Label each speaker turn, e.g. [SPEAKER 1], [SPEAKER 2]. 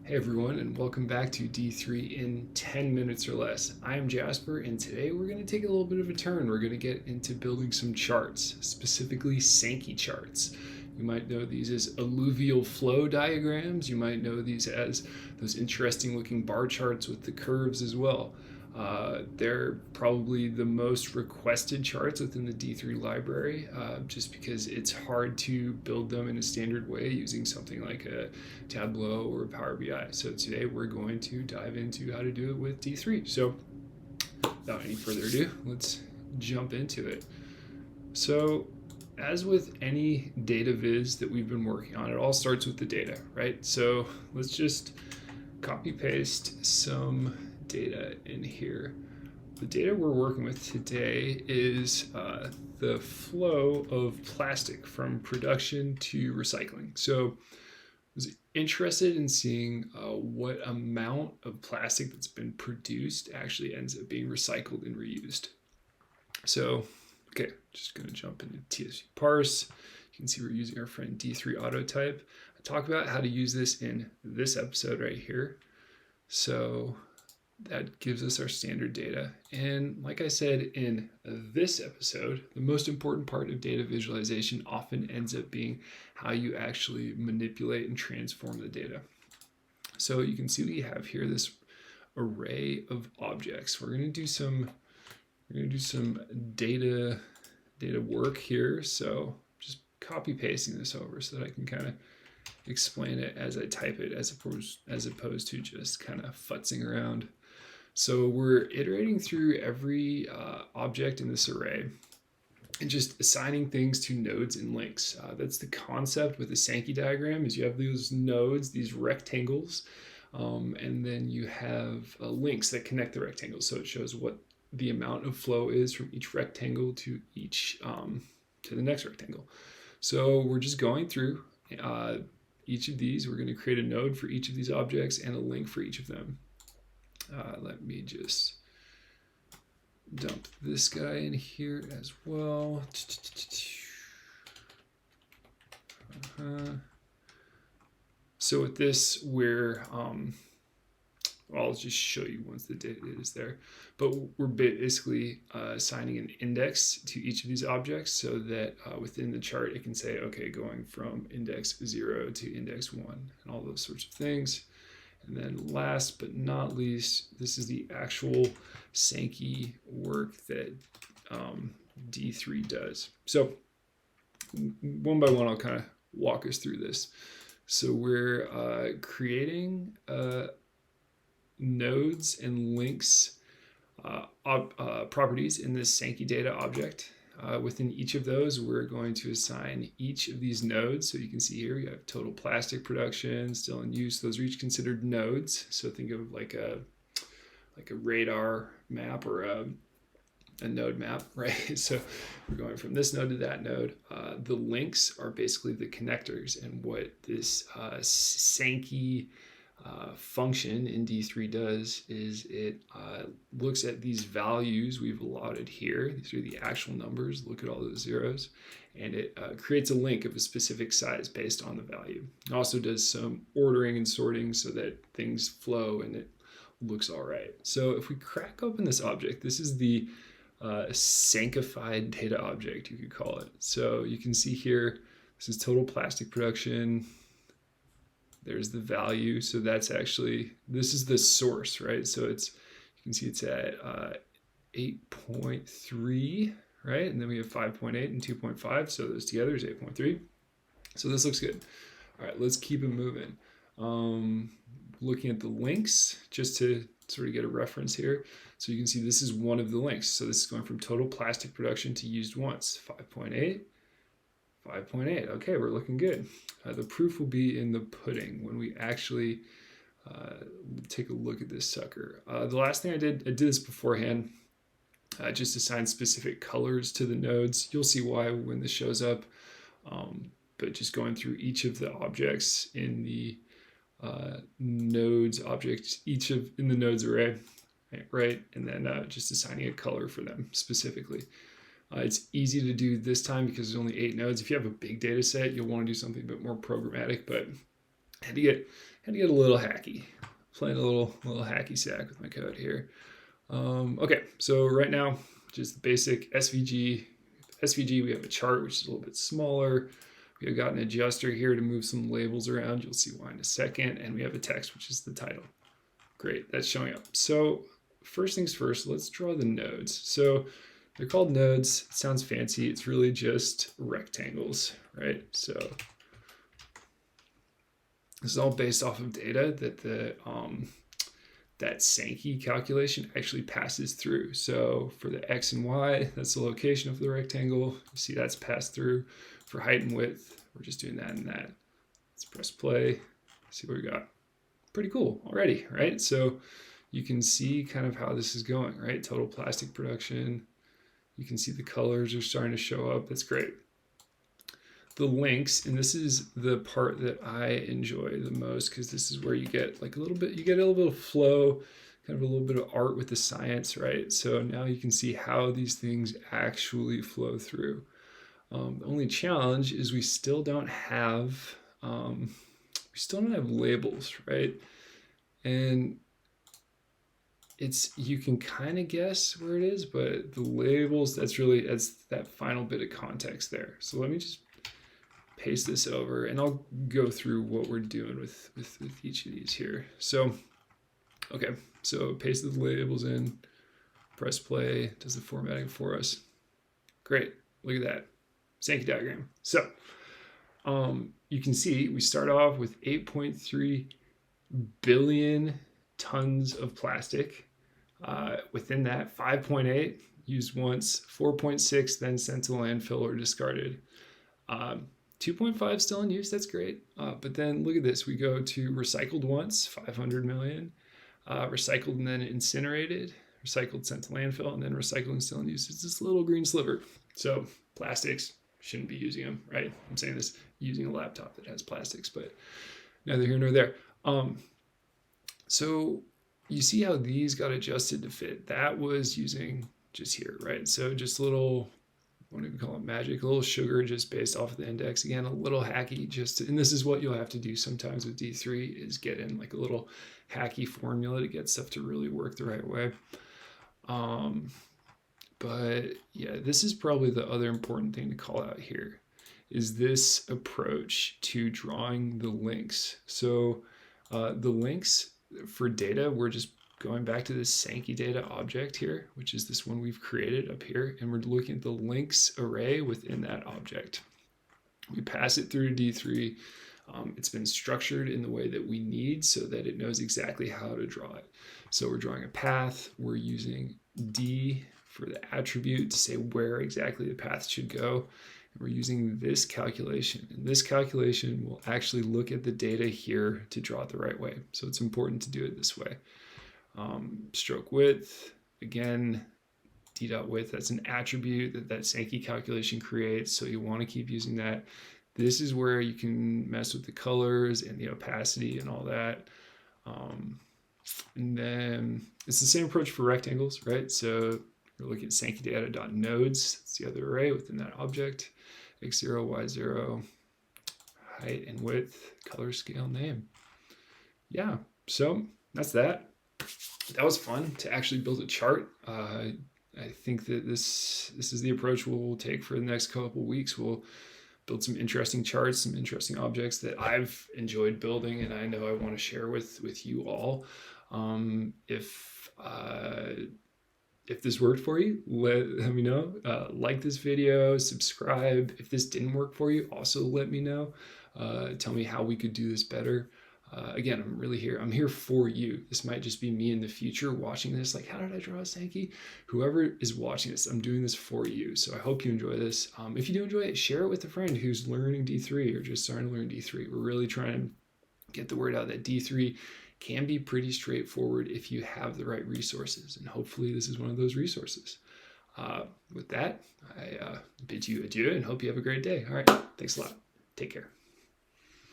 [SPEAKER 1] Hey everyone, and welcome back to D3 in 10 minutes or less. I am Jasper, and today we're going to take a little bit of a turn. We're going to get into building some charts, specifically Sankey charts. You might know these as alluvial flow diagrams. You might know these as those interesting looking bar charts with the curves as well. They're probably the most requested charts within the D3 library, just because it's hard to build them in a standard way using something like a Tableau or Power BI. So today we're going to dive into how to do it with D3. So without any further ado, let's jump into it. So as with any data viz that we've been working on, it all starts with the data, right? So let's just copy paste some data in here. The data we're working with today is the flow of plastic from production to recycling. So I was interested in seeing what amount of plastic that's been produced actually ends up being recycled and reused. So, okay, just going to jump into TSV parse. You can see we're using our friend D3 autotype. I talk about how to use this in this episode right here. So that gives us our standard data. And like I said in this episode, the most important part of data visualization often ends up being how you actually manipulate and transform the data. So you can see we have here this array of objects. We're going to do some data work here. So just copy pasting this over so that I can kind of explain it as I type it, as opposed to just kind of futzing around. So we're iterating through every object in this array and just assigning things to nodes and links. That's the concept with the Sankey diagram, is you have those nodes, these rectangles, and then you have links that connect the rectangles. So it shows what the amount of flow is from each rectangle to each to the next rectangle. So we're just going through each of these. We're going to create a node for each of these objects and a link for each of them. Let me just dump this guy in here as well. So with this, I'll just show you once the data is there. But we're basically assigning an index to each of these objects so that within the chart it can say, okay, going from index 0 to index 1 and all those sorts of things. And then last but not least, this is the actual Sankey work that D3 does. So one by one, I'll kind of walk us through this. So we're creating nodes and links properties in this Sankey data object. Within each of those, we're going to assign each of these nodes. So you can see here, we have total plastic production, still in use. Those are each considered nodes. So think of like a radar map or a node map, right? So we're going from this node to that node. The links are basically the connectors, and what this Sankey function in D3 does is it looks at these values we've allotted here. These are the actual numbers. Look at all those zeros, and it creates a link of a specific size based on the value. It also does some ordering and sorting so that things flow and it looks all right. So if we crack open this object, this is the Sankified data object, you could call it. So you can see here, this is total plastic production. There's the value. So that's actually, this is the source, right? So it's, you can see it's at 8.3, right? And then we have 5.8 and 2.5. So those together is 8.3. So this looks good. All right, let's keep it moving. Looking at the links, just to sort of get a reference here. So you can see this is one of the links. So this is going from total plastic production to used once, 5.8. 5.8. Okay, we're looking good. The proof will be in the pudding when we actually take a look at this sucker. The last thing I did this beforehand, just assign specific colors to the nodes. You'll see why when this shows up. But just going through each of the objects in the nodes objects, in the nodes array, right? And then just assigning a color for them specifically. It's easy to do this time because there's only 8 nodes. If you have a big data set, you'll want to do something a bit more programmatic, but had to had to get a little hacky. Playing a little hacky sack with my code here. Okay, so right now, just the basic SVG. We have a chart, which is a little bit smaller. We have got an adjuster here to move some labels around. You'll see why in a second. And we have a text, which is the title. Great, that's showing up. So first things first, let's draw the nodes. So they're called nodes. It sounds fancy. It's really just rectangles, right? So this is all based off of data that that Sankey calculation actually passes through. So for the X and Y, that's the location of the rectangle. You see that's passed through. For height and width, we're just doing that and that. Let's press play, see what we got. Pretty cool already, right? So you can see kind of how this is going, right? Total plastic production. You can see the colors are starting to show up. That's great. The links, and this is the part that I enjoy the most because this is where you get like a little bit, you get a little bit of flow, kind of a little bit of art with the science, right? So now you can see how these things actually flow through. The only challenge is we still don't have labels, right? And you can kind of guess where it is, but the labels, that's that final bit of context there. So let me just paste this over and I'll go through what we're doing with each of these here. So, okay, so paste the labels in, press play, does the formatting for us. Great, look at that, Sankey diagram. So you can see we start off with 8.3 billion tons of plastic. Within that, 5.8 used once, 4.6 then sent to landfill or discarded. 2.5 still in use, that's great. But then look at this, we go to recycled once, 500 million, recycled and then incinerated, recycled sent to landfill, and then recycled and still in use. It's this little green sliver. So plastics, shouldn't be using them, right? I'm saying this using a laptop that has plastics, but neither here nor there. So you see how these got adjusted to fit. That was using just here, right? So just a little, what do we call it, magic, a little sugar just based off of the index. Again, a little hacky and this is what you'll have to do sometimes with D3 is get in like a little hacky formula to get stuff to really work the right way. But yeah, this is probably the other important thing to call out here is this approach to drawing the links. So the links for data, we're just going back to this Sankey data object here, which is this one we've created up here, and we're looking at the links array within that object. We pass it through to D3. It's been structured in the way that we need so that it knows exactly how to draw it. So we're drawing a path. We're using D for the attribute to say where exactly the path should go. And we're using this calculation. And this calculation will actually look at the data here to draw it the right way. So it's important to do it this way. Stroke width, again, d.width, that's an attribute that Sankey calculation creates. So you want to keep using that. This is where you can mess with the colors and the opacity and all that. And then it's the same approach for rectangles, right? So we're looking at Sankey data.nodes. It's the other array within that object. X0, Y0, height and width, color, scale, name. Yeah, so that's that. That was fun to actually build a chart. I think that this is the approach we'll take for the next couple of weeks. We'll build some interesting charts, some interesting objects that I've enjoyed building and I know I want to share with you all. If this worked for you, let me know. Like this video, subscribe. If this didn't work for you, also let me know. Tell me how we could do this better. Again, I'm here for you. This might just be me in the future watching this, like, how did I draw a Sankey? Whoever is watching this, I'm doing this for you. So I hope you enjoy this. If you do enjoy it, share it with a friend who's learning D3 or just starting to learn D3. We're really trying to get the word out that D3 can be pretty straightforward if you have the right resources. And hopefully this is one of those resources. With that, I bid you adieu and hope you have a great day. All right, thanks a lot. Take care.